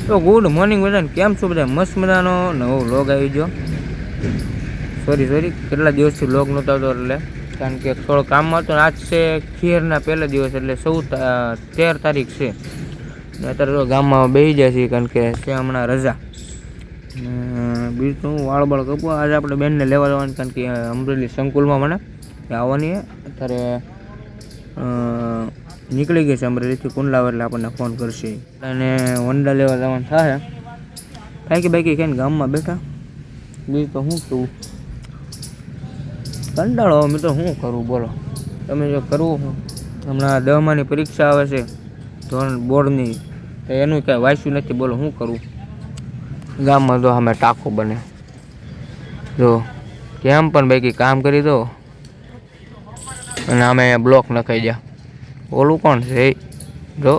તો good morning બધાને, કેમ છો બધા? મસ્ત મજાનો નવો વ્લોગ આવી ગયો. સોરી કેટલા દિવસથી વ્લોગ નહોતો આવતો, એટલે કારણ કે થોડો કામમાં હતો. આજ છે ખીરના પહેલા દિવસ, એટલે 13 તારીખ છે. અત્યારે તો ગામમાં બેસી જાય છે, કારણ કે છે હમણાં રજા. બીજું હું વાળ કપવા આજે આપણે બેનને લેવા જવાની, કારણ કે અમરેલી સંકુલમાં મને આવવાની અત્યારે નીકળી ગઈ છે અમરેલીથી કુંડલાવ, એટલે આપણને ફોન કરશે અને વંડા લેવા જવાનું થાય. બાકી ખાઈને ગામમાં બેઠા. બીજું તો શું કરું, કંટાળો મિત્રો, શું કરું બોલો તમે? જો કરવું હમણાં 10માની પરીક્ષા આવે છે ધોરણ બોર્ડની, તો એનું કાંઈ વાંચ્યું નથી. બોલો શું કરું? ગામમાં તો અમે ટાંકો બને જો કેમ પણ બાકી કામ કરી દો અને અમે બ્લોક નખાઈ ગયા. ઓલું કોણ છે? જો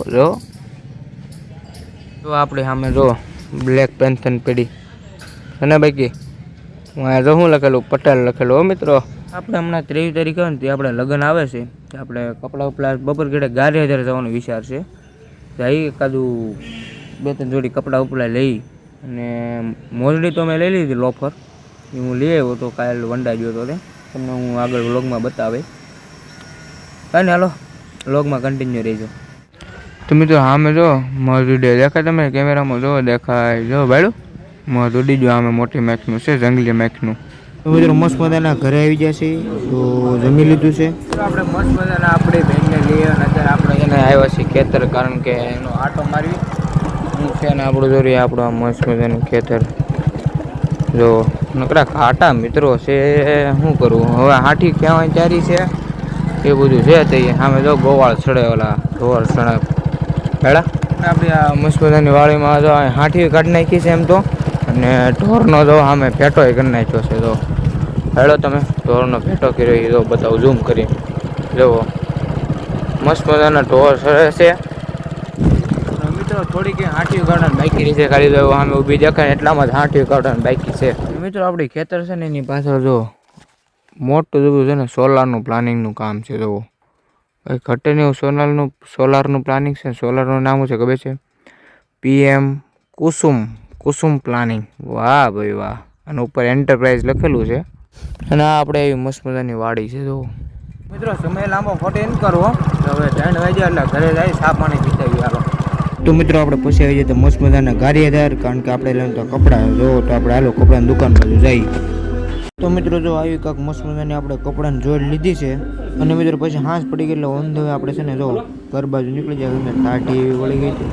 આપણે સામે જો બ્લેક પેન્થર પેઢી અને બાકી હું જો શું લખેલું, પટેલ લખેલું. હો મિત્રો, આપણે હમણાં 23 તારીખે હોય ને તે આપણે લગ્ન આવે છે, આપણે કપડાં ઉપલા બપોર ઘેડે ગારિયાધાર જવાનો વિચાર છે. અહીં એકાદું 2-3 જોડી કપડાં ઉપલા લઈ, અને મોજડી તો મેં લઈ લીધી લોફર, એ હું લઈ આવ્યો તો કાલે વંડા ગયો હતો. તમને હું આગળ વ્લોગમાં બતાવે. કાંઈ હાલો વ્લોગમાં કન્ટિન્યુ રહીજો. તો મિત્રો સામે જો મોજડી દેખાય, તમે કેમેરામાં જો દેખાય, જો ભાડું મોજડી જો આમે મોટી મેચનું છે, જંગલી મેચનું. તો મિત્રો મસ્ત મજાના ઘરે આવી ગયા છે, તો જમી લીધું છે. તો આપણે મસ્ત મજાના આપણે બેનને લઈએ, અને અત્યારે આપણે એને આવ્યા છીએ ખેતર, કારણ કે એનો આટો મારવી હું છે ને આપણું જોરી આપણું આ મસ્ત મજાનું ખેતર. જો નકરા કાંટા મિત્રો છે, શું કરું હવે? હાથી ક્યાં ચારી છે એ બધું છે. તે સામે જો ગોવાળ ચડે, ઓલા ઢોર ચડે ભેડા. આપણી આ મસ્ત મજાની વાડીમાં જો હાથી કાઢી નાખી છે એમ તો, અને ઢોરનો જો સામે ફેટો કરી નાખ્યો છે. જો હેડો તમે ઢોરનો ફેટો કર્યો એ જો બતાવું ઝૂમ કરી. જુઓ મસ્ત મજાના ઢોર ચડે છે મિત્રો. થોડીક હાથી કાઢવાની બાકી રહી છે, ખાલી જો સામે ઊભી દેખાય એટલામાં જ હાથી કાઢવાની બાકી છે. મિત્રો આપણી ખેતર છે ને એની પાછળ જો મોટું જવું છે ને સોલારનું પ્લાનિંગનું કામ છે. જુઓ કંઈ ઘટે નહીં. સોલારનું પ્લાનિંગ છે. સોલારનું નામ છે ખબર છે? PM કુસુમ પ્લાનિંગ. વાહ ભાઈ વાહ. અને ઉપર એન્ટરપ્રાઇઝ લખેલું છે. અને આ આપણે એવી મસ્ત મજાની વાડી છે. જો મિત્રો સમય લાંબો ફોટો એમ કરવો, તો હવે 3 વાગ્યા એટલે ઘરે જાય ચા પાણી પીતાવી હાલો. તો મિત્રો આપણે પછી આવી જઈએ તો મસ્ત મજાના ગારિયાધાર, કારણ કે આપણે લઈને તો કપડાં જો, તો આપણે હાલો કપડાની દુકાન બાજુ જઈએ. તો મિત્રો જો આવી કાંક મસ્ત મજાની આપણે કપડાની જોડ લીધી છે, અને મિત્રો પછી હાંસ પડી ગઈ એટલે ઓન ધ વે આપણે છે ને જો ઘર બાજુ નીકળી જાય. ટાટી એવી વળી ગઈ હતી,